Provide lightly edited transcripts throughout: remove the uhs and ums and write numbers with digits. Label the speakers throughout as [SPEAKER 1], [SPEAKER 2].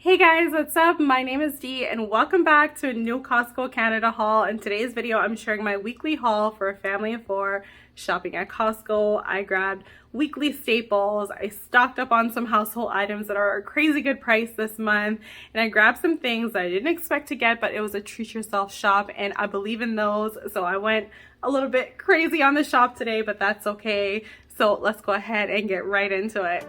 [SPEAKER 1] Hey guys, what's up? My name is Dee and welcome back to a new Costco Canada haul. In today's video, I'm sharing my weekly haul for a family of 4 shopping at Costco. I grabbed weekly staples. I stocked up on some household items that are a crazy good price this month, and I grabbed some things that I didn't expect to get, but it was a treat yourself shop and I believe in those. So I went a little bit crazy on the shop today, but that's okay. So let's go ahead and get right into it.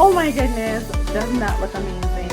[SPEAKER 1] Oh my goodness, doesn't that look amazing?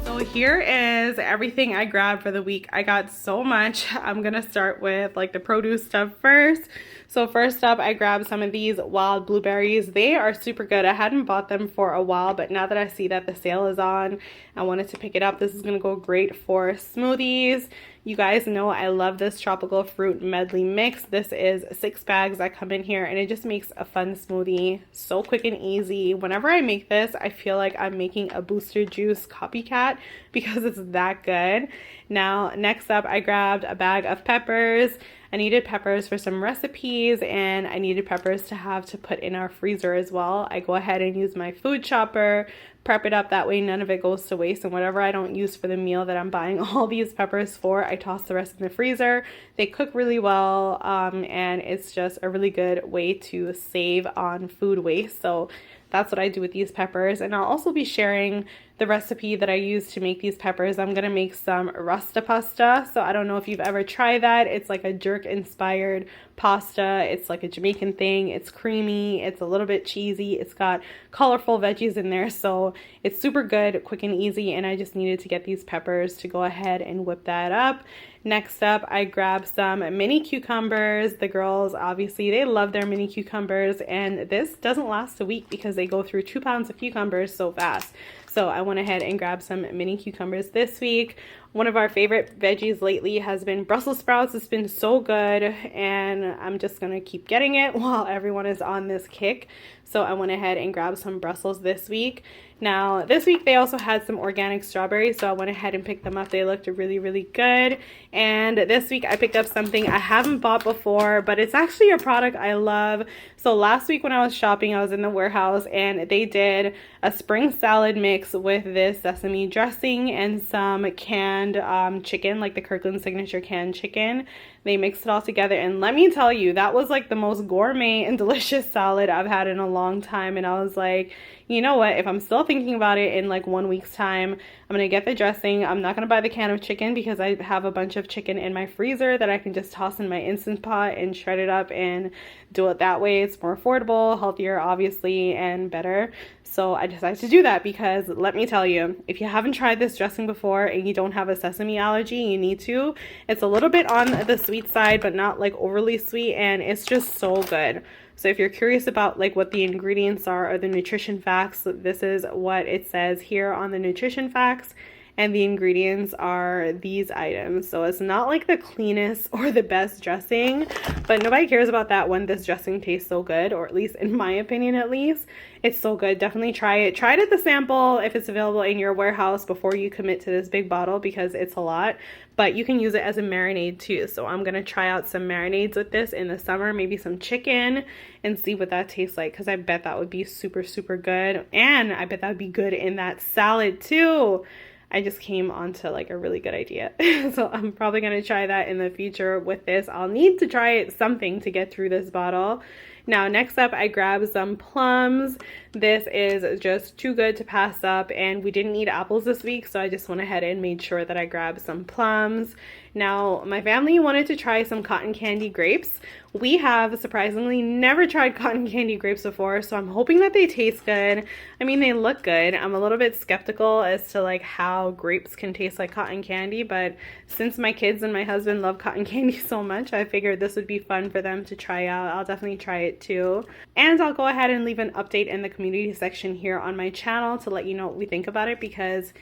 [SPEAKER 1] So here is everything I grabbed for the week. I got so much. I'm gonna start with like the produce stuff first. So first up, I grabbed some of these wild blueberries. They are super good. I hadn't bought them for a while, but now that I see that the sale is on, I wanted to pick it up. This is gonna go great for smoothies. You guys know I love this tropical fruit medley mix. This is 6 bags that come in here and it just makes a fun smoothie. So quick and easy. Whenever I make this, I feel like I'm making a Booster Juice copycat because it's that good. Now, next up, I grabbed a bag of peppers. I needed peppers for some recipes and I needed peppers to have to put in our freezer as well. I go ahead and use my food chopper, prep it up, that way none of it goes to waste, and whatever I don't use for the meal that I'm buying all these peppers for, I toss the rest in the freezer. They cook really well and it's just a really good way to save on food waste. So that's what I do with these peppers, and I'll also be sharing the recipe that I use to make these peppers. I'm gonna make some rasta pasta. So I don't know if you've ever tried that. It's like a jerk inspired pasta. It's like a Jamaican thing. It's creamy, it's a little bit cheesy, it's got colorful veggies in there, so it's super good, quick and easy, and I just needed to get these peppers to go ahead and whip that up. Next up, I grabbed some mini cucumbers. The girls, obviously, they love their mini cucumbers, and this doesn't last a week because they go through 2 pounds of cucumbers so fast. So I went ahead and grabbed some mini cucumbers this week. One of our favorite veggies lately has been Brussels sprouts. It's been so good, and I'm just gonna keep getting it while everyone is on this kick. So I went ahead and grabbed some Brussels this week. Now, this week they also had some organic strawberries, so I went ahead and picked them up. They looked really, really good. And this week I picked up something I haven't bought before, but it's actually a product I love. So last week when I was shopping, I was in the warehouse and they did a spring salad mix with this sesame dressing and some canned chicken, like the Kirkland signature canned chicken. They mixed it all together, and let me tell you, that was like the most gourmet and delicious salad I've had in a long time. And I was like, you know what, if I'm still thinking about it in like 1 week's time, I'm gonna get the dressing. I'm not gonna buy the can of chicken because I have a bunch of chicken in my freezer that I can just toss in my Instant Pot and shred it up and do it that way. It's more affordable, healthier obviously, and better. So I decided to do that because let me tell you, if you haven't tried this dressing before and you don't have a sesame allergy, you need to. It's a little bit on the sweet side, but not like overly sweet, and it's just so good. So if you're curious about like what the ingredients are or the nutrition facts, this is what it says here on the nutrition facts. And the ingredients are these items. So it's not like the cleanest or the best dressing, but nobody cares about that when this dressing tastes so good, or at least in my opinion at least. It's so good. Definitely try it. Try it at the sample if it's available in your warehouse before you commit to this big bottle because it's a lot. But you can use it as a marinade too. So I'm going to try out some marinades with this in the summer, maybe some chicken, and see what that tastes like because I bet that would be super, super good. And I bet that would be good in that salad too. I just came onto like a really good idea. So I'm probably going to try that in the future with this. I'll need to try something to get through this bottle. Now, next up, I grabbed some plums. This is just too good to pass up, and we didn't eat apples this week, so I just went ahead and made sure that I grabbed some plums. Now, my family wanted to try some cotton candy grapes, We have surprisingly never tried cotton candy grapes before, so I'm hoping that they taste good. I mean, they look good. I'm a little bit skeptical as to like how grapes can taste like cotton candy, but since my kids and my husband love cotton candy so much, I figured this would be fun for them to try out. I'll definitely try it too. And I'll go ahead and leave an update in the community section here on my channel to let you know what we think about it, because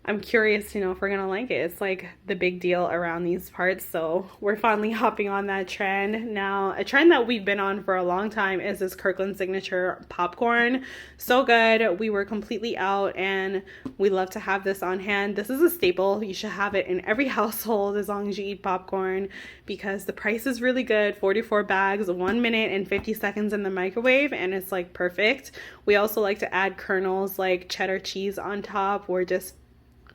[SPEAKER 1] I'm curious to know if we're gonna like it. It's like the big deal around these parts, so we're finally hopping on that trend. Now, a trend that we've been on for a long time is this Kirkland signature popcorn. So good. We were completely out and we love to have this on hand. This is a staple. You should have it in every household as long as you eat popcorn, because the price is really good. 44 bags, 1 minute and 50 seconds in the microwave, and it's like perfect. We also like to add kernels like cheddar cheese on top, or just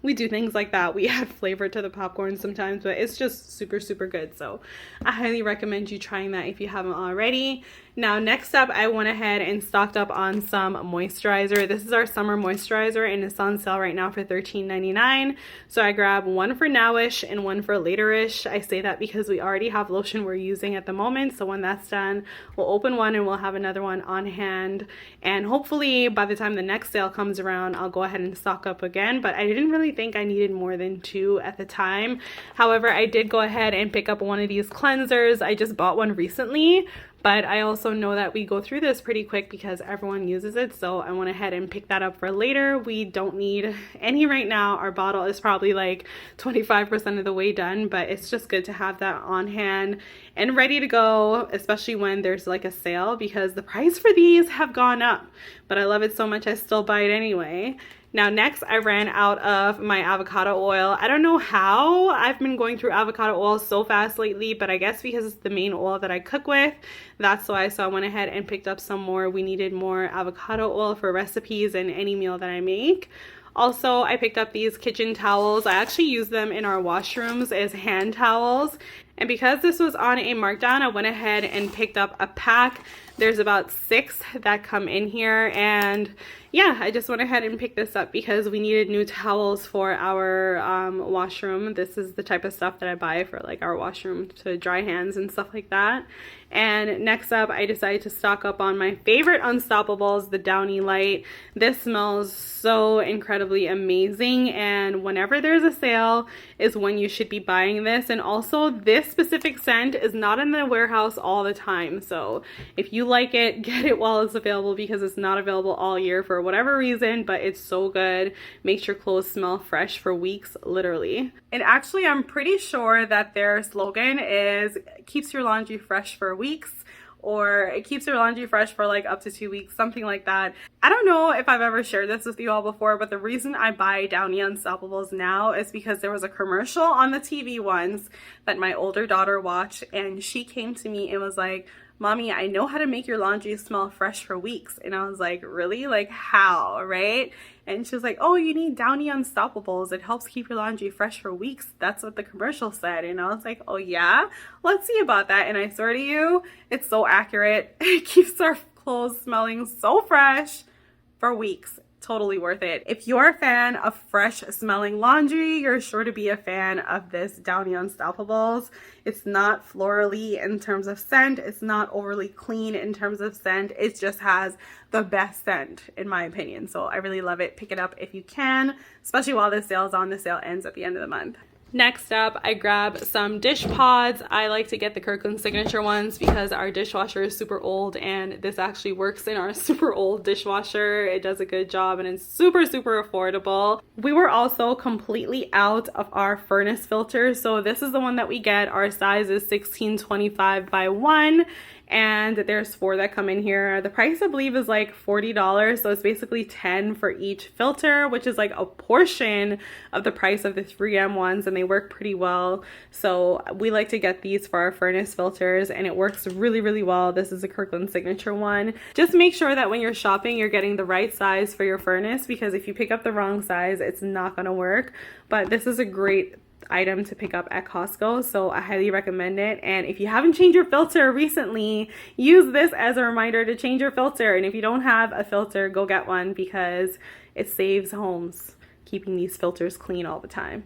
[SPEAKER 1] we do things like that. We add flavor to the popcorn sometimes, but it's just super, super good. So I highly recommend you trying that if you haven't already. Now, next up, I went ahead and stocked up on some moisturizer. This is our summer moisturizer, and it's on sale right now for $13.99. So I grabbed one for nowish and one for laterish. I say that because we already have lotion we're using at the moment. So when that's done, we'll open one and we'll have another one on hand. And hopefully by the time the next sale comes around, I'll go ahead and stock up again. But I didn't really think I needed more than 2 at the time. However, I did go ahead and pick up one of these cleansers. I just bought one recently, but I also know that we go through this pretty quick because everyone uses it, so I went ahead and picked that up for later. We don't need any right now. Our bottle is probably like 25% of the way done, but it's just good to have that on hand and ready to go, especially when there's like a sale, because the price for these have gone up, but I love it so much I still buy it anyway. Now, next, I ran out of my avocado oil. I don't know how I've been going through avocado oil so fast lately, but I guess because it's the main oil that I cook with, that's why. So I went ahead and picked up some more. We needed more avocado oil for recipes and any meal that I make. Also, I picked up these kitchen towels. I actually use them in our washrooms as hand towels. And because this was on a markdown, I went ahead and picked up a pack. There's about 6 that come in here, and yeah, I just went ahead and picked this up because we needed new towels for our washroom. This is the type of stuff that I buy for like our washroom to dry hands and stuff like that. And next up, I decided to stock up on my favorite Unstoppables, the Downy Light. This smells so incredibly amazing, and whenever there's a sale is when you should be buying this. And also, this specific scent is not in the warehouse all the time, so if you like it, get it while it's available, because it's not available all year for whatever reason, but it's so good. Makes your clothes smell fresh for weeks, literally. And actually, I'm pretty sure that their slogan is keeps your laundry fresh for weeks, or it keeps your laundry fresh for like up to 2 weeks, something like that. I don't know if I've ever shared this with you all before, but the reason I buy Downy Unstoppables now is because there was a commercial on the TV once that my older daughter watched, and she came to me and was like, "Mommy, I know how to make your laundry smell fresh for weeks." And I was like, "Really? Like how?" Right? And she was like, "Oh, you need Downy Unstoppables. It helps keep your laundry fresh for weeks. That's what the commercial said." And I was like, "Oh yeah? Let's see about that." And I swear to you, it's so accurate. It keeps our clothes smelling so fresh for weeks. Totally worth it. If you're a fan of fresh smelling laundry, you're sure to be a fan of this Downy Unstoppables. It's not florally in terms of scent. It's not overly clean in terms of scent. It just has the best scent in my opinion. So I really love it. Pick it up if you can, especially while this sale is on. The sale ends at the end of the month. Next up, I grabbed some dish pods. I like to get the Kirkland signature ones because our dishwasher is super old, and this actually works in our super old dishwasher. It does a good job, and it's super, super affordable. We were also completely out of our furnace filter, so this is the one that we get. Our size is 1625 by 1. And there's 4 that come in here. The price, I believe, is like $40, so it's basically 10 for each filter, which is like a portion of the price of the 3M ones, and they work pretty well. So we like to get these for our furnace filters, and it works really, really well. This is a Kirkland signature one. Just make sure that when you're shopping, you're getting the right size for your furnace, because if you pick up the wrong size, it's not gonna work. But this is a great item to pick up at Costco, so I highly recommend it. And if you haven't changed your filter recently, use this as a reminder to change your filter. And if you don't have a filter, go get one, because it saves homes keeping these filters clean all the time.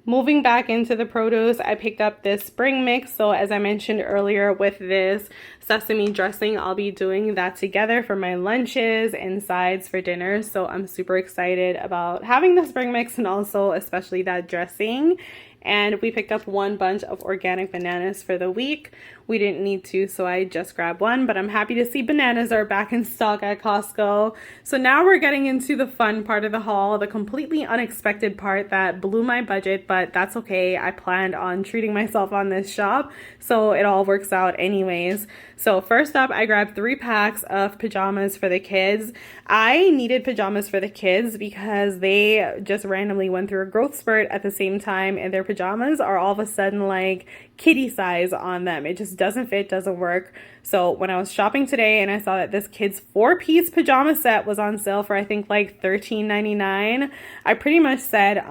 [SPEAKER 1] Moving back into the produce, I picked up this spring mix. So as I mentioned earlier with this sesame dressing, I'll be doing that together for my lunches and sides for dinner. So I'm super excited about having the spring mix and also especially that dressing. And we picked up one bunch of organic bananas for the week. We didn't need to, so I just grabbed one, but I'm happy to see bananas are back in stock at Costco. So now we're getting into the fun part of the haul, the completely unexpected part that blew my budget, but that's okay. I planned on treating myself on this shop, so it all works out anyways. So first up, I grabbed 3 packs of pajamas for the kids. I needed pajamas for the kids because they just randomly went through a growth spurt at the same time, and their pajamas are all of a sudden like kitty size on them. It just doesn't fit, doesn't work. So when I was shopping today and I saw that this kid's 4-piece pajama set was on sale for I think like $13.99, I pretty much said,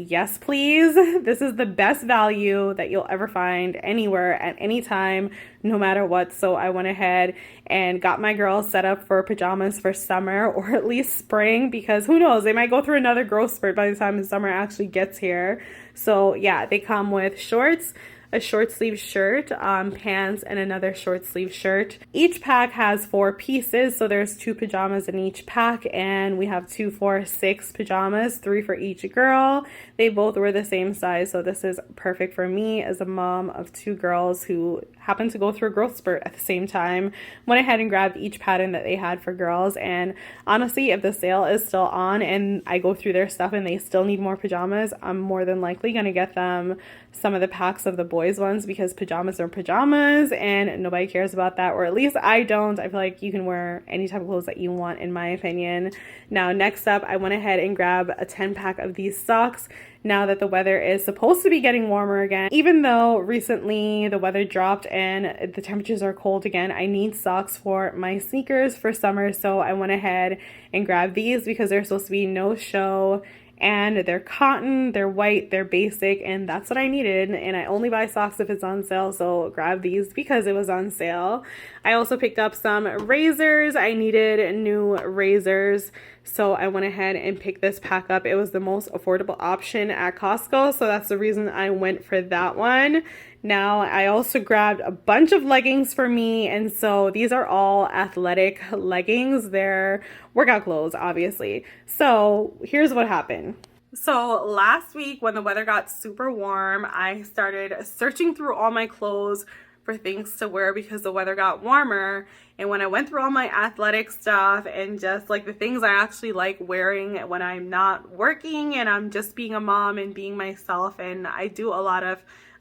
[SPEAKER 1] yes please. This is the best value that you'll ever find anywhere at any time, no matter what. So I went ahead and got my girls set up for pajamas for summer, or at least spring, because who knows, they might go through another growth spurt by the time the summer actually gets here. So yeah, they come with shorts, a short sleeve shirt, pants, and another short sleeve shirt. Each pack has 4 pieces, so there's 2 pajamas in each pack, and we have 2, 4, 6 pajamas, 3 for each girl. They both were the same size, so this is perfect for me as a mom of 2 girls who happen to go through a growth spurt at the same time. Went ahead and grabbed each pattern that they had for girls, and honestly, if the sale is still on and I go through their stuff and they still need more pajamas, I'm more than likely gonna get them some of the packs of the boys ones, because pajamas are pajamas and nobody cares about that, or at least I don't. I feel like you can wear any type of clothes that you want, in my opinion. Now next up, I went ahead and grabbed a 10-pack of these socks. Now that the weather is supposed to be getting warmer again, even though recently the weather dropped and the temperatures are cold again, I need socks for my sneakers for summer. So I went ahead and grabbed these because they're supposed to be no show, and they're cotton, they're white, they're basic, and that's what I needed. And I only buy socks if it's on sale, so grab these because it was on sale. I also picked up some razors. I needed new razors, so I went ahead and picked this pack up. It was the most affordable option at Costco, so that's the reason I went for that one. Now, I also grabbed a bunch of leggings for me, and so these are all athletic leggings. They're workout clothes, obviously. So here's what happened. So last week when the weather got super warm, I started searching through all my clothes for things to wear because the weather got warmer. And when I went through all my athletic stuff and just like the things I actually like wearing when I'm not working and I'm just being a mom and being myself, and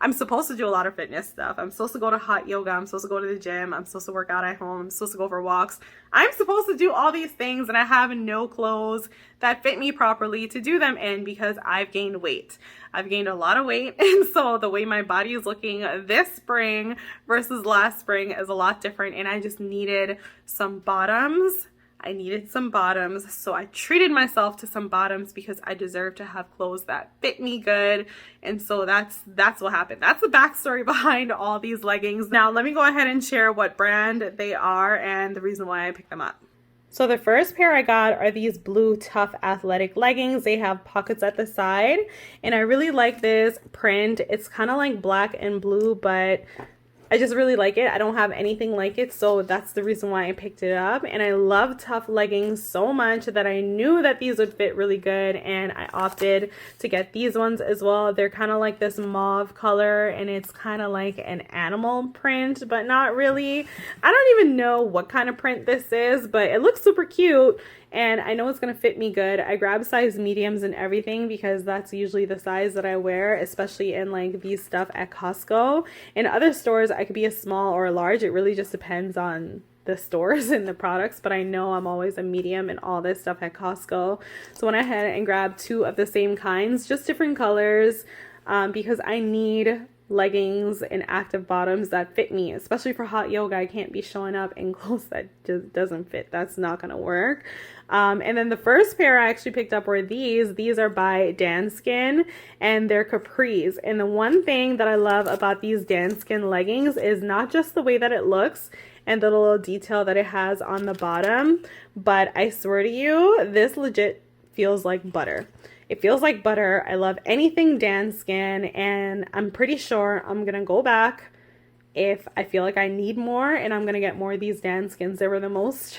[SPEAKER 1] I'm supposed to do a lot of fitness stuff. I'm supposed to go to hot yoga. I'm supposed to go to the gym. I'm supposed to work out at home. I'm supposed to go for walks. I'm supposed to do all these things, and I have no clothes that fit me properly to do them in because I've gained weight. I've gained a lot of weight, and so the way my body is looking this spring versus last spring is a lot different, and I just needed some bottoms. So I treated myself to some bottoms because I deserve to have clothes that fit me good. And so that's what happened. That's the backstory behind all these leggings. Now let me go ahead and share what brand they are and the reason why I picked them up. So the first pair I got are these blue tough athletic leggings. They have pockets at the side, and I really like this print. It's kind of like black and blue, but I just really like it. I don't have anything like it, so that's the reason why I picked it up. And I love tough leggings so much that I knew that these would fit really good, and I opted to get these ones as well. They're kind of like this mauve color, and it's kind of like an animal print, but not really. I don't even know what kind of print this is, but it looks super cute. And I know it's going to fit me good. I grab size mediums and everything because that's usually the size that I wear, especially in like these stuff at Costco. In other stores, I could be a small or a large. It really just depends on the stores and the products, but I know I'm always a medium in all this stuff at Costco. So I went ahead and grabbed 2 of the same kinds, just different colors, because I need leggings and active bottoms that fit me, especially for hot yoga. I can't be showing up in clothes that just doesn't fit. That's not gonna work. And then the first pair I actually picked up were these. These are by Danskin, and they're capris. And the one thing that I love about these Danskin leggings is not just the way that it looks and the little detail that it has on the bottom, but I swear to you, this legit feels like butter. It feels like butter. I love anything Dan skin, and I'm pretty sure I'm gonna go back if I feel like I need more, and I'm gonna get more of these Dan skins. They were the most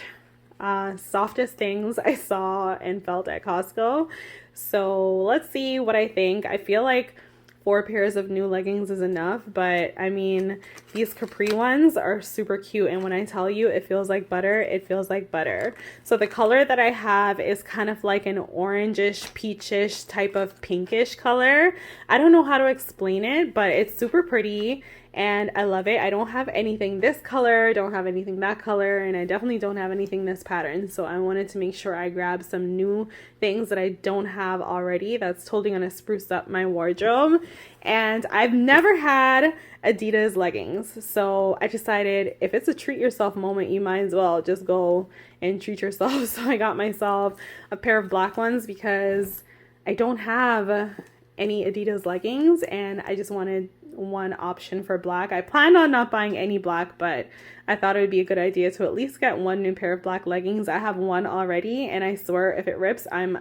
[SPEAKER 1] softest things I saw and felt at Costco. So let's see what I think. I feel like 4 pairs of new leggings is enough, but I mean, these capri ones are super cute, and when I tell you it feels like butter, it feels like butter. So the color that I have is kind of like an orangish, peachish type of pinkish color. I don't know how to explain it, but it's super pretty and I love it. I don't have anything this color, don't have anything that color, and I definitely don't have anything this pattern. So I wanted to make sure I grab some new things that I don't have already. That's totally gonna spruce up my wardrobe. And I've never had Adidas leggings, so I decided if it's a treat yourself moment, you might as well just go and treat yourself. So I got myself a pair of black ones because I don't have any Adidas leggings and I just wanted one option for black. I planned on not buying any black, but I thought it would be a good idea to at least get one new pair of black leggings. I have one already, and I swear if it rips, I'm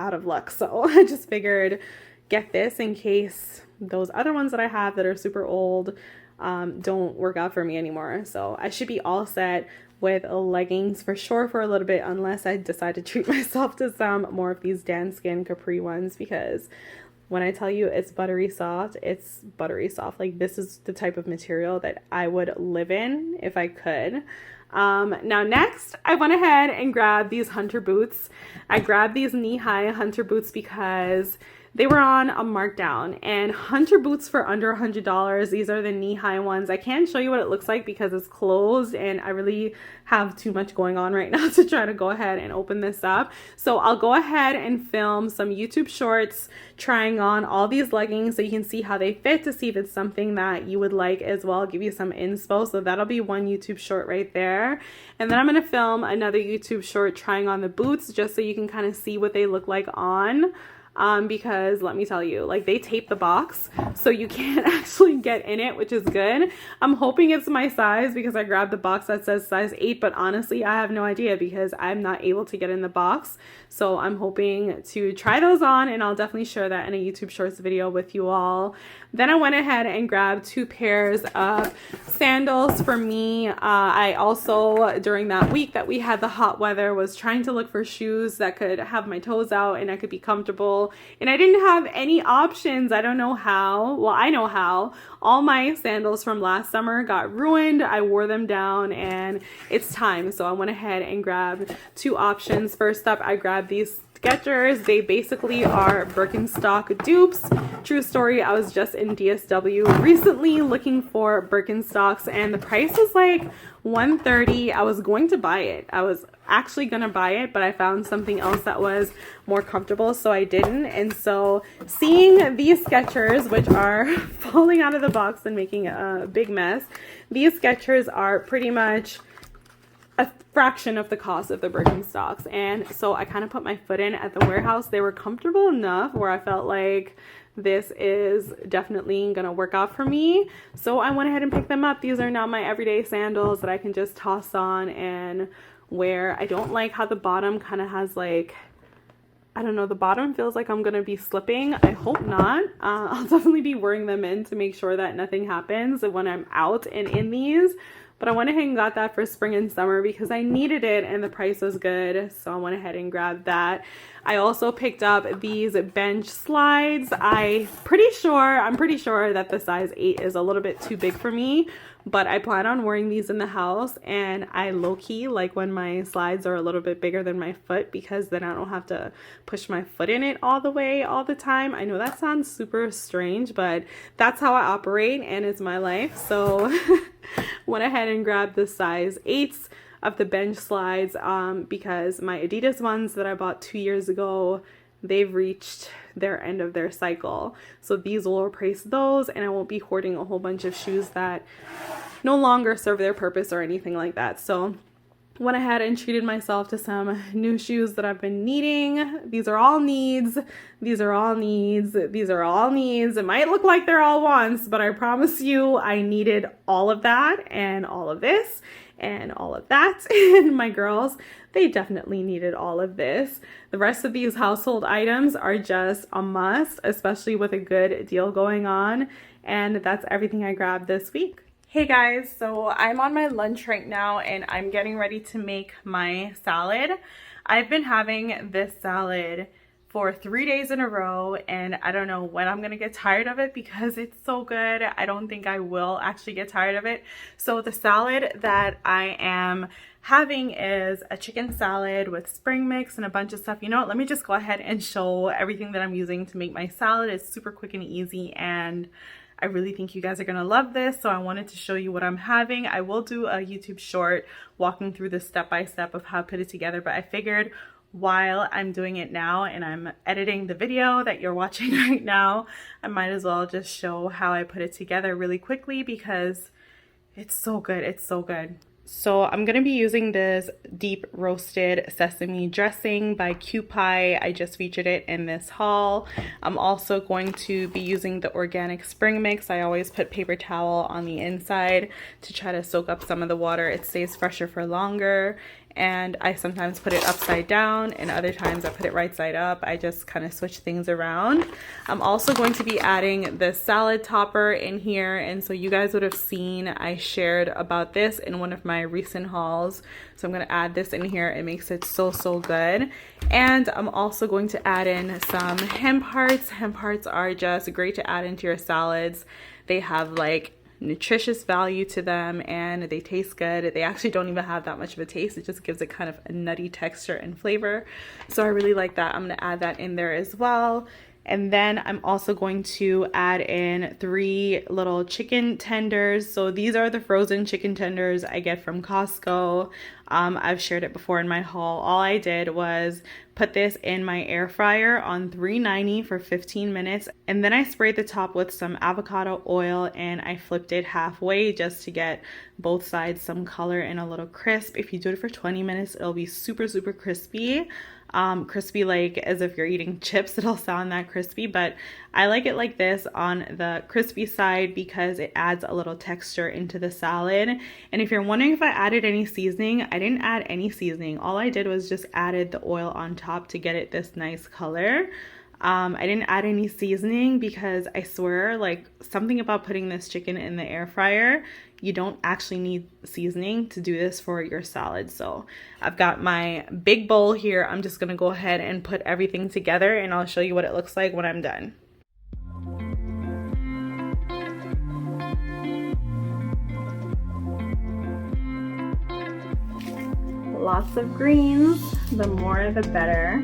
[SPEAKER 1] out of luck. So I just figured get this in case those other ones that I have that are super old don't work out for me anymore. So I should be all set with leggings for sure for a little bit, unless I decide to treat myself to some more of these Dan Skin capri ones, because when I tell you it's buttery soft, it's buttery soft. Like, this is the type of material that I would live in if I could. Now next, I went ahead and grabbed these hunter boots. I grabbed these knee-high hunter boots because they were on a markdown, and hunter boots for under $100. These are the knee-high ones. I can't show you what it looks like because it's closed and I really have too much going on right now to try to go ahead and open this up. So I'll go ahead and film some YouTube shorts trying on all these leggings so you can see how they fit, to see if it's something that you would like as well. I'll give you some inspo. So that'll be one YouTube short right there. And then I'm going to film another YouTube short trying on the boots just so you can kind of see what they look like on. Because let me tell you, like, they tape the box so you can't actually get in it, which is good. I'm hoping it's my size because I grabbed the box that says size 8, but honestly I have no idea because I'm not able to get in the box. So I'm hoping to try those on, and I'll definitely share that in a YouTube Shorts video with you all. Then I went ahead and grabbed 2 pairs of sandals for me. I also, during that week that we had the hot weather, was trying to look for shoes that could have my toes out and I could be comfortable. And I didn't have any options. I don't know how. Well, I know how. All my sandals from last summer got ruined. I wore them down and it's time. So I went ahead and grabbed 2 options. First up, I grabbed these Skechers. They basically are Birkenstock dupes. True story, I was just in DSW recently looking for Birkenstocks and the price was like $130. I was going to buy it. I was actually gonna buy it, but I found something else that was more comfortable, so I didn't. And so seeing these Skechers, which are falling out of the box and making a big mess, these Skechers are pretty much a fraction of the cost of the Birkenstocks. And so I kind of put my foot in at the warehouse. They were comfortable enough where I felt like this is definitely gonna work out for me. So I went ahead and picked them up. These are now my everyday sandals that I can just toss on and wear. I don't like how the bottom kind of has, like, I don't know, the bottom feels like I'm gonna be slipping. I hope not. I'll definitely be wearing them in to make sure that nothing happens when I'm out and in these. But I went ahead and got that for spring and summer because I needed it and the price was good. So I went ahead and grabbed that. I also picked up these bench slides. I'm pretty sure that the size 8 is a little bit too big for me, but I plan on wearing these in the house, and I low-key like when my slides are a little bit bigger than my foot because then I don't have to push my foot in it all the way all the time. I know that sounds super strange, but that's how I operate and it's my life. So went ahead and grabbed the size 8s of the bench slides because my Adidas ones that I bought 2 years ago, they've reached their end of their cycle. So these will replace those, and I won't be hoarding a whole bunch of shoes that no longer serve their purpose or anything like that. So went ahead and treated myself to some new shoes that I've been needing. These are all needs. These are all needs. These are all needs. It might look like they're all wants, but I promise you I needed all of that and all of this and all of that. And my girls, they definitely needed all of this. The rest of these household items are just a must, especially with a good deal going on. And that's everything I grabbed this week. Hey guys, so I'm on my lunch right now and I'm getting ready to make my salad. I've been having this salad for 3 days in a row and I don't know when I'm gonna get tired of it because it's so good. I don't think I will actually get tired of it. So the salad that I am having is a chicken salad with spring mix and a bunch of stuff. You know what, let me just go ahead and show everything that I'm using to make my salad. It's super quick and easy and I really think you guys are gonna love this, so I wanted to show you what I'm having. I will do a YouTube short walking through the step-by-step of how I put it together, but I figured while I'm doing it now and I'm editing the video that you're watching right now, I might as well just show how I put it together really quickly because it's so good, it's so good. So I'm going to be using this deep roasted sesame dressing by Kewpie. I just featured it in this haul. I'm also going to be using the organic spring mix. I always put paper towel on the inside to try to soak up some of the water. It stays fresher for longer. And I sometimes put it upside down and other times I put it right side up. I just kind of switch things around. I'm also going to be adding the salad topper in here, and so you guys would have seen I shared about this in one of my recent hauls. So I'm going to add this in here. It makes it so good. And I'm also going to add in some hemp hearts. Hemp hearts are just great to add into your salads. They have like nutritious value to them and they taste good. They actually don't even have that much of a taste. It just gives it kind of a nutty texture and flavor. So I really like that. I'm going to add that in there as well. And then I'm also going to add in 3 little chicken tenders. So these are the frozen chicken tenders I get from Costco. I've shared it before in my haul. All I did was put this in my air fryer on 390 for 15 minutes. And then I sprayed the top with some avocado oil and I flipped it halfway just to get both sides some color and a little crisp. If you do it for 20 minutes, it'll be super crispy. Crispy like as if you're eating chips. It'll sound that crispy, but I like it like this on the crispy side because it adds a little texture into the salad. And if you're wondering if I added any seasoning, I didn't add any seasoning. All I did was just added the oil on top to get it this nice color. I didn't add any seasoning because I swear, like, something about putting this chicken in the air fryer, you don't actually need seasoning to do this for your salad. So I've got my big bowl here. I'm just gonna go ahead and put everything together and I'll show you what it looks like when I'm done. Lots of greens, the more the better.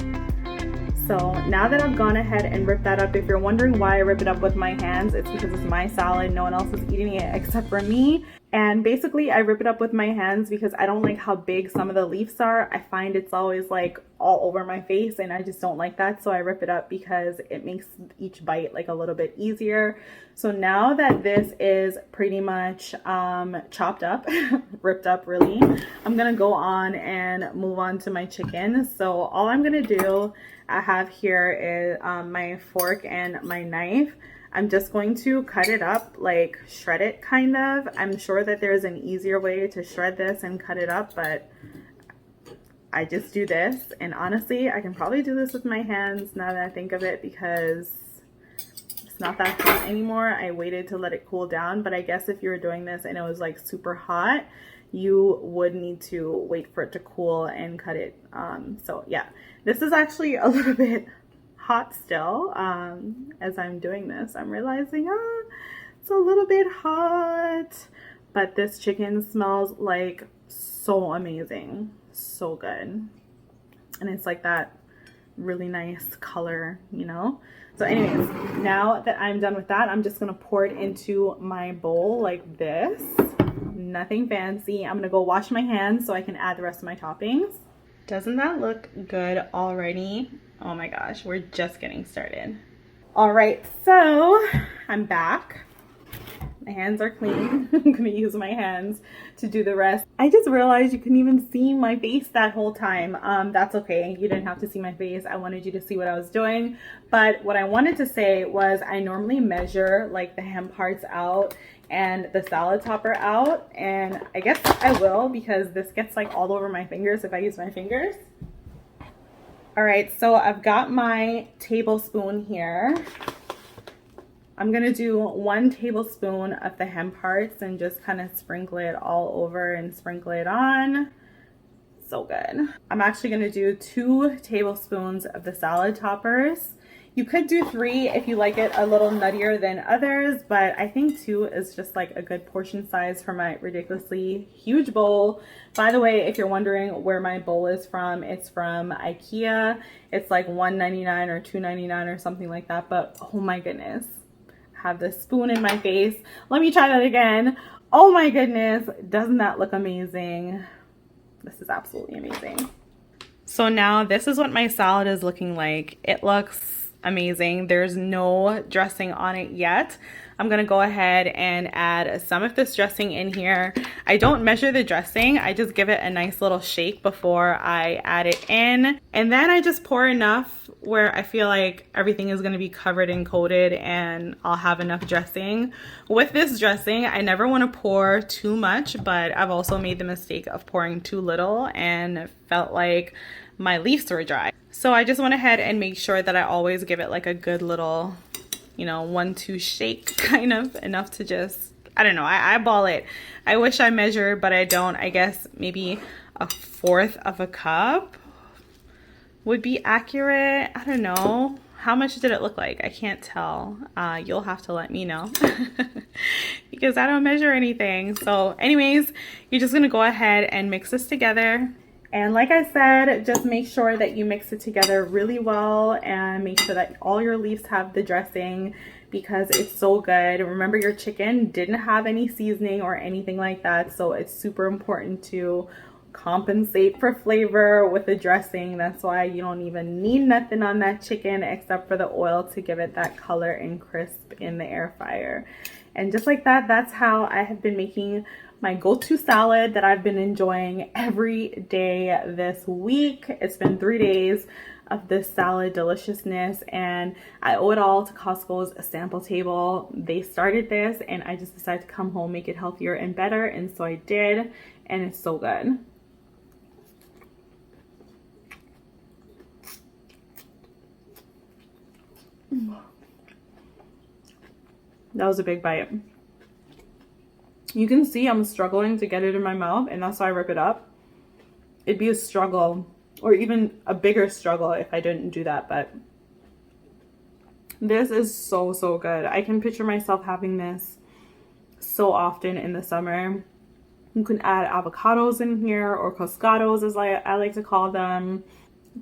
[SPEAKER 1] So now that I've gone ahead and ripped that up, if you're wondering why I rip it up with my hands, it's because it's my salad. No one else is eating it except for me. And basically I rip it up with my hands because I don't like how big some of the leaves are. I find it's always like all over my face and I just don't like that. So I rip it up because it makes each bite like a little bit easier. So now that this is pretty much chopped up, ripped up really, I'm gonna go on and move on to my chicken. So all I'm gonna do, I have here is my fork and my knife. I'm just going to cut it up, like shred it kind of. I'm sure that there's an easier way to shred this and cut it up, but I just do this. And honestly, I can probably do this with my hands now that I think of it because it's not that hot anymore. I waited to let it cool down, but I guess if you were doing this and it was like super hot, you would need to wait for it to cool and cut it. So yeah, this is actually a little bit hot still. As I'm doing this, I'm realizing it's a little bit hot, but this chicken smells like so amazing, so good, and it's like that really nice color, you know. So anyways, now that I'm done with that, I'm just gonna pour it into my bowl like this. Nothing fancy. I'm gonna go wash my hands so I can add the rest of my toppings. Doesn't that look good already? Oh my gosh, we're just getting started. All right, so I'm back My hands are clean. I'm gonna use my hands to do the rest. I just realized you couldn't even see my face that whole time. That's okay. You didn't have to see my face. I wanted you to see what I was doing. But what I wanted to say was I normally measure like the hem parts out and the salad topper out. And I guess I will because this gets like all over my fingers if I use my fingers. All right, so I've got my tablespoon here. I'm gonna do 1 tablespoon of the hem parts and just kind of sprinkle it all over and sprinkle it on. So good. I'm actually gonna do 2 tablespoons of the salad toppers. You could do 3 if you like it a little nuttier than others, but I think 2 is just like a good portion size for my ridiculously huge bowl. By the way, if you're wondering where my bowl is from, it's from IKEA. It's like $1.99 or $2.99 or something like that, but oh my goodness. I have this spoon in my face. Let me try that again. Oh my goodness, doesn't that look amazing? This is absolutely amazing. So now this is what my salad is looking like. It looks amazing. There's no dressing on it yet. I'm gonna go ahead and add some of this dressing in here. I don't measure the dressing. I just give it a nice little shake before I add it in. And then I just pour enough where I feel like everything is gonna be covered and coated and I'll have enough dressing. With this dressing, I never wanna pour too much, but I've also made the mistake of pouring too little and felt like my leaves were dry. So I just went ahead and made sure that I always give it like a good little, you know, 1-2 shake, kind of enough to just, I don't know, I eyeball it. I wish I measured, but I don't. I guess maybe 1/4 of a cup would be accurate. I don't know. How much did it look like? I can't tell. You'll have to let me know because I don't measure anything. So anyways, you're just gonna go ahead and mix this together. And like I said, just make sure that you mix it together really well and make sure that all your leaves have the dressing because it's so good. Remember, your chicken didn't have any seasoning or anything like that, so it's super important to compensate for flavor with the dressing. That's why you don't even need nothing on that chicken except for the oil to give it that color and crisp in the air fryer. And just like that, that's how I have been making my go-to salad that I've been enjoying every day this week. It's been 3 days of this salad deliciousness and I owe it all to Costco's sample table. They started this and I just decided to come home, make it healthier and better, and so I did, and it's so good. That was a big bite. You can see I'm struggling to get it in my mouth, and that's why I rip it up. It'd be a struggle, or even a bigger struggle if I didn't do that, but this is so, so good. I can picture myself having this so often in the summer. You can add avocados in here, or coscados as I like to call them.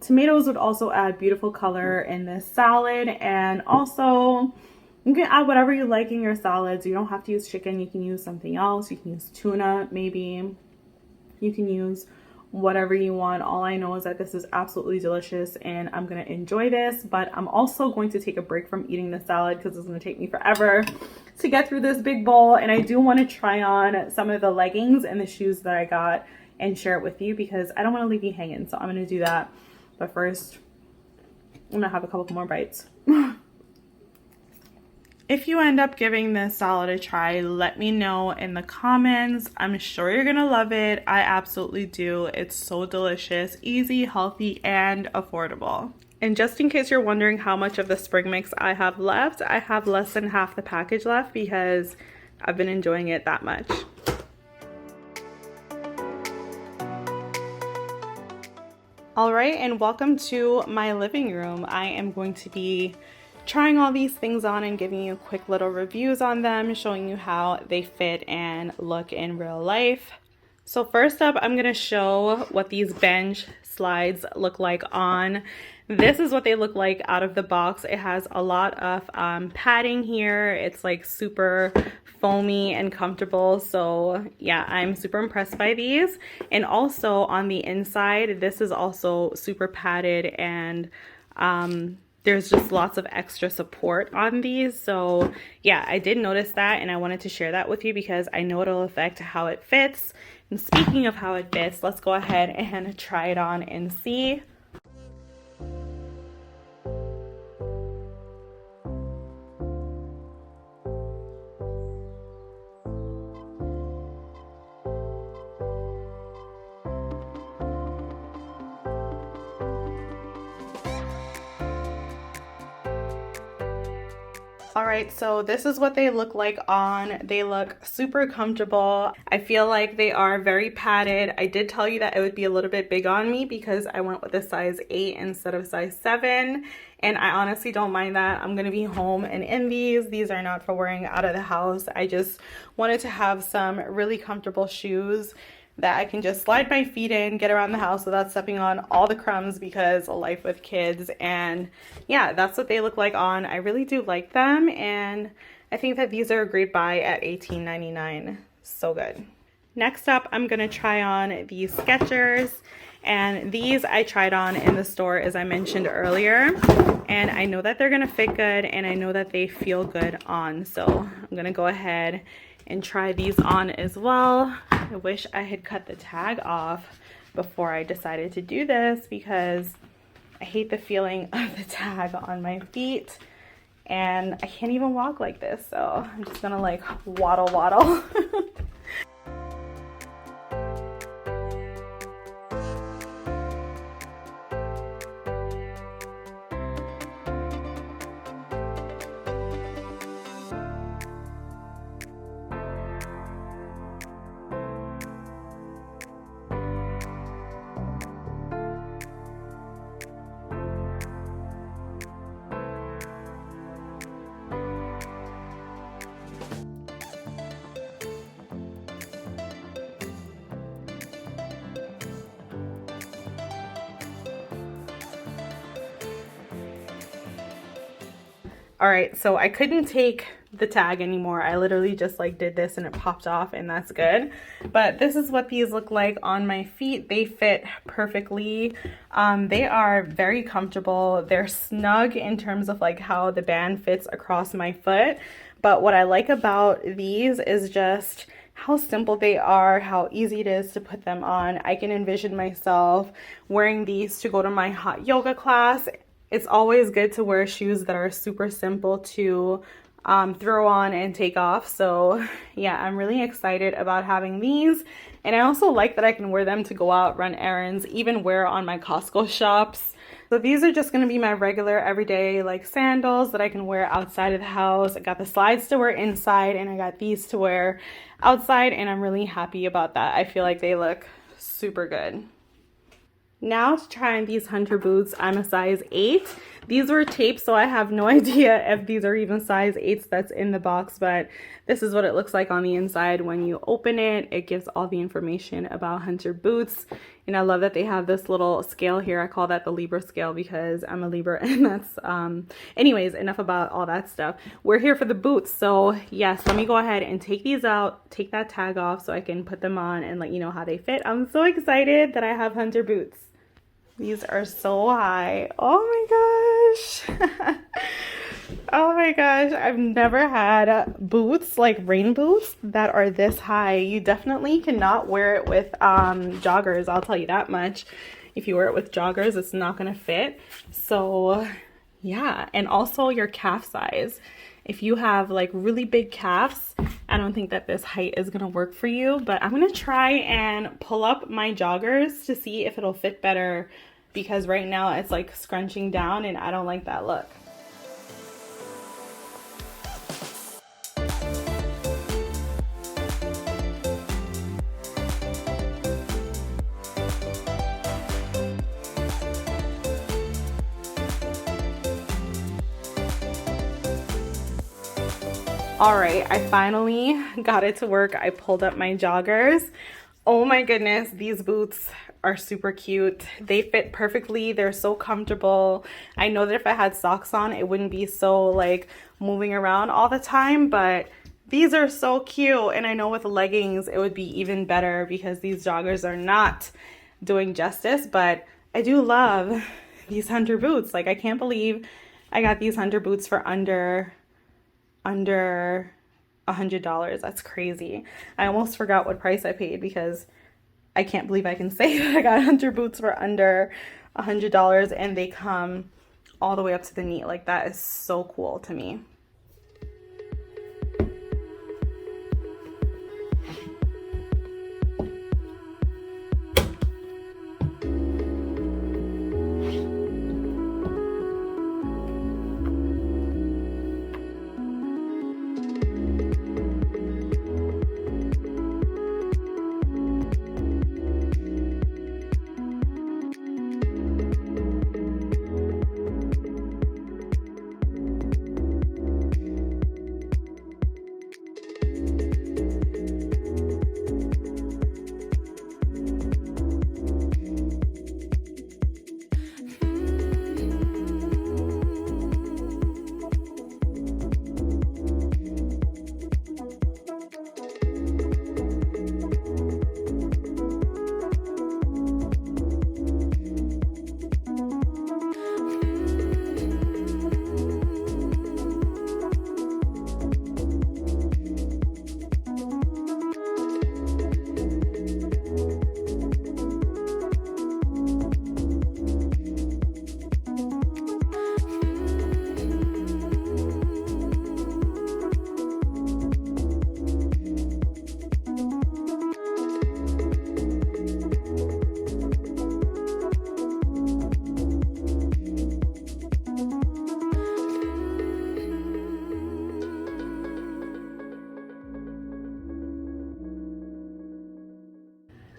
[SPEAKER 1] Tomatoes would also add beautiful color in this salad, and also you can add whatever you like in your salads. You don't have to use chicken. You can use something else. You can use tuna, maybe. You can use whatever you want. All I know is that this is absolutely delicious and I'm going to enjoy this. But I'm also going to take a break from eating the salad because it's going to take me forever to get through this big bowl. And I do want to try on some of the leggings and the shoes that I got and share it with you because I don't want to leave you hanging. So I'm going to do that. But first, I'm going to have a couple more bites. If you end up giving this salad a try, let me know in the comments. I'm sure you're gonna love it. I absolutely do. It's so delicious, easy, healthy, and affordable. And just in case you're wondering how much of the spring mix I have left, I have less than half the package left because I've been enjoying it that much. All right, and welcome to my living room. I am going to be trying all these things on and giving you quick little reviews on them, showing you how they fit and look in real life. So first up, I'm gonna show what these bench slides look like on. This is what they look like out of the box. It has a lot of padding here. It's like super foamy and comfortable. So yeah, I'm super impressed by these. And also on the inside, this is also super padded and there's just lots of extra support on these. So yeah, I did notice that, and I wanted to share that with you because I know it'll affect how it fits. And speaking of how it fits, let's go ahead and try it on and see. All right, so this is what they look like on. They look super comfortable. I feel like they are very padded. I did tell you that it would be a little bit big on me because I went with a size 8 instead of size 7. And I honestly don't mind that. I'm gonna be home and in these. These are not for wearing out of the house. I just wanted to have some really comfortable shoes that I can just slide my feet in, get around the house without stepping on all the crumbs because life with kids. And yeah, that's what they look like on. I really do like them, and I think that these are a great buy at $18.99. So good. Next up, I'm gonna try on these Skechers, and these I tried on in the store as I mentioned earlier, and I know that they're gonna fit good and I know that they feel good on, so I'm gonna go ahead and try these on as well. I wish I had cut the tag off before I decided to do this because I hate the feeling of the tag on my feet, and I can't even walk like this, so I'm just gonna like waddle. All right, so I couldn't take the tag anymore. I literally just like did this and it popped off, and that's good. But this is what these look like on my feet. They fit perfectly. They are very comfortable. They're snug in terms of like how the band fits across my foot. But what I like about these is just how simple they are, how easy it is to put them on. I can envision myself wearing these to go to my hot yoga class. It's always good to wear shoes that are super simple to throw on and take off. So yeah, I'm really excited about having these. And I also like that I can wear them to go out, run errands, even wear on my Costco shops. So these are just gonna be my regular everyday like sandals that I can wear outside of the house. I got the slides to wear inside, and I got these to wear outside, and I'm really happy about that. I feel like they look super good. Now to try on these hunter boots, I'm a size 8. These were taped, so I have no idea if these are even size 8s that's in the box, but this is what it looks like on the inside. When you open it, it gives all the information about hunter boots. And I love that they have this little scale here. I call that the Libra scale because I'm a Libra, and that's, anyways, enough about all that stuff. We're here for the boots. So yes, let me go ahead and take these out, take that tag off so I can put them on and let you know how they fit. I'm so excited that I have hunter boots. These are so high. Oh my gosh. Oh my gosh. I've never had boots, like rain boots, that are this high. You definitely cannot wear it with joggers. I'll tell you that much. If you wear it with joggers, it's not going to fit. So yeah. And also your calf size. If you have like really big calves, I don't think that this height is going to work for you, but I'm going to try and pull up my joggers to see if it'll fit better, because right now it's like scrunching down and I don't like that look. All right, I finally got it to work. I pulled up my joggers. Oh my goodness, these boots are super cute. They fit perfectly. They're so comfortable. I know that if I had socks on, it wouldn't be so like moving around all the time, but these are so cute. And I know with leggings, it would be even better because these joggers are not doing justice, but I do love these hunter boots. Like, I can't believe I got these hunter boots for under $100. That's crazy. I almost forgot what price I paid because I can't believe I can say that I got hunter boots for under $100 and they come all the way up to the knee. Like, that is so cool to me.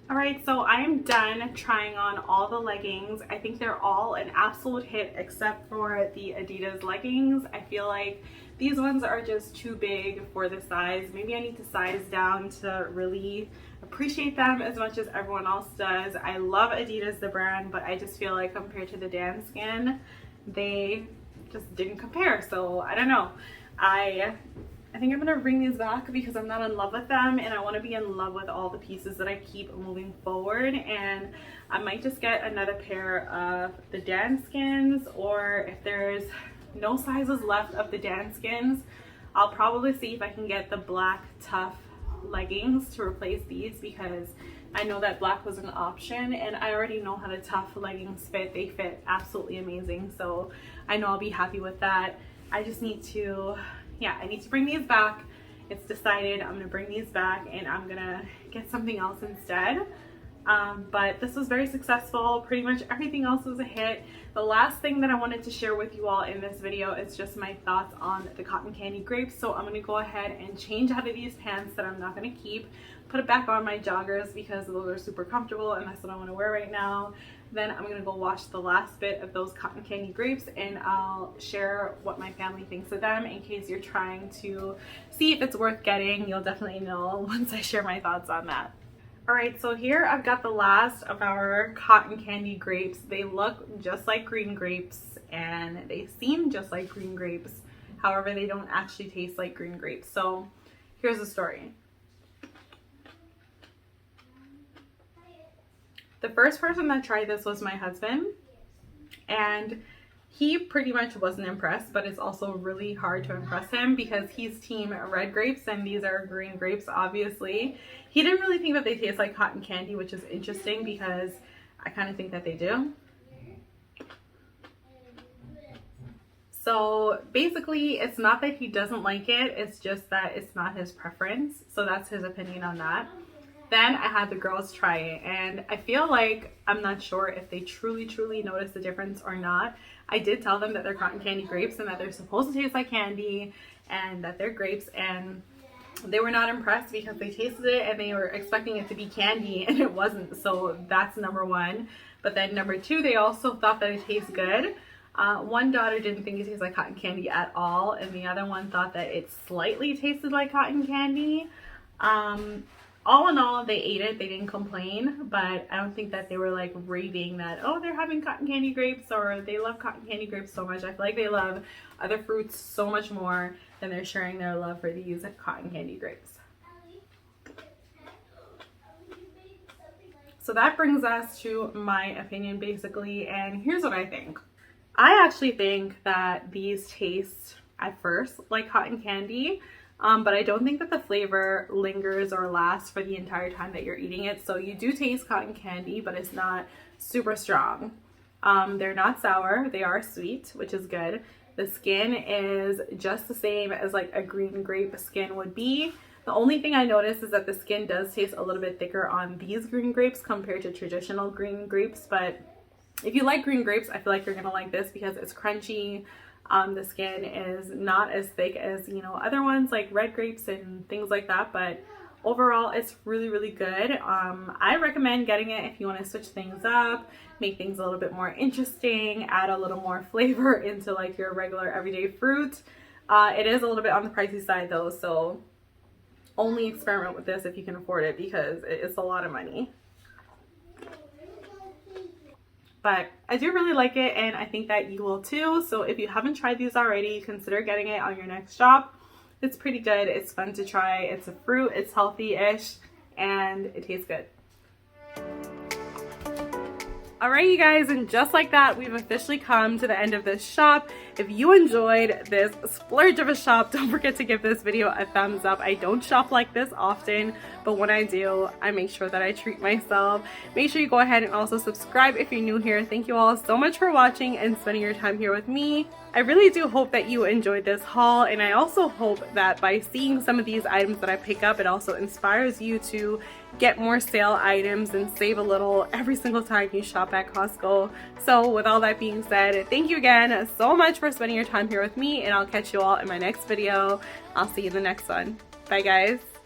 [SPEAKER 1] Alright, so I am done trying on all the leggings. I think they're all an absolute hit except for the Adidas leggings. I feel like these ones are just too big for the size. Maybe I need to size down to really appreciate them as much as everyone else does. I love Adidas, the brand, but I just feel like compared to the Danskin, they just didn't compare. So I don't know. I think I'm gonna bring these back because I'm not in love with them and I want to be in love with all the pieces that I keep moving forward, and I might just get another pair of the Danskins, or if there's no sizes left of the Danskins, I'll probably see if I can get the black tough leggings to replace these, because I know that black was an option and I already know how the tough leggings fit. They fit absolutely amazing, so I know I'll be happy with that. I just need to I need to bring these back. It's decided. I'm gonna bring these back and I'm gonna get something else instead. But this was very successful. Pretty much everything else was a hit. The last thing that I wanted to share with you all in this video is just my thoughts on the cotton candy grapes. So I'm gonna go ahead and change out of these pants that I'm not gonna keep, put it back on my joggers because those are super comfortable and that's what I want to wear right now. Then I'm gonna go wash the last bit of those cotton candy grapes and I'll share what my family thinks of them in case you're trying to see if it's worth getting. You'll definitely know once I share my thoughts on that. Alright, so here I've got the last of our cotton candy grapes. They look just like green grapes and they seem just like green grapes. However, they don't actually taste like green grapes. So here's the story. The first person that tried this was my husband, and he pretty much wasn't impressed, but it's also really hard to impress him because he's team red grapes and these are green grapes, obviously. He didn't really think that they taste like cotton candy, which is interesting because I kind of think that they do. So basically, it's not that he doesn't like it, it's just that it's not his preference. So that's his opinion on that. Then I had the girls try it and I feel like I'm not sure if they truly noticed the difference or not. I did tell them that they're cotton candy grapes and that they're supposed to taste like candy and that they're grapes, and they were not impressed because they tasted it and they were expecting it to be candy and it wasn't. So that's number one. But then number two, they also thought that it tastes good. One daughter didn't think it tastes like cotton candy at all, and the other one thought that it slightly tasted like cotton candy. All in all, they ate it. They didn't complain, but I don't think that they were like raving that, oh, they're having cotton candy grapes or they love cotton candy grapes so much. I feel like they love other fruits so much more than they're sharing their love for these cotton candy grapes. So that brings us to my opinion basically, and here's what I think. I actually think that these taste at first like cotton candy, but I don't think that the flavor lingers or lasts for the entire time that you're eating it. So you do taste cotton candy, but it's not super strong. They're not sour, they are sweet, which is good. The skin is just the same as like a green grape skin would be. The only thing I noticed is that the skin does taste a little bit thicker on these green grapes compared to traditional green grapes, but if you like green grapes, I feel like you're gonna like this because it's crunchy. The skin is not as thick as, you know, other ones like red grapes and things like that, but overall it's really, really good. I recommend getting it if you want to switch things up, make things a little bit more interesting, add a little more flavor into like your regular everyday fruit. It is a little bit on the pricey side though, so only experiment with this if you can afford it because it's a lot of money. But I do really like it, and I think that you will too. So if you haven't tried these already, consider getting it on your next shop. It's pretty good. It's fun to try. It's a fruit. It's healthy-ish, and it tastes good. Alright you guys, and just like that, we've officially come to the end of this shop. If you enjoyed this splurge of a shop, don't forget to give this video a thumbs up. I don't shop like this often, but when I do, I make sure that I treat myself. Make sure you go ahead and also subscribe if you're new here. Thank you all so much for watching and spending your time here with me. I really do hope that you enjoyed this haul, and I also hope that by seeing some of these items that I pick up, it also inspires you to get more sale items and save a little every single time you shop at Costco. So with all that being said, thank you again so much for spending your time here with me, and I'll catch you all in my next video. I'll see you in the next one. Bye guys.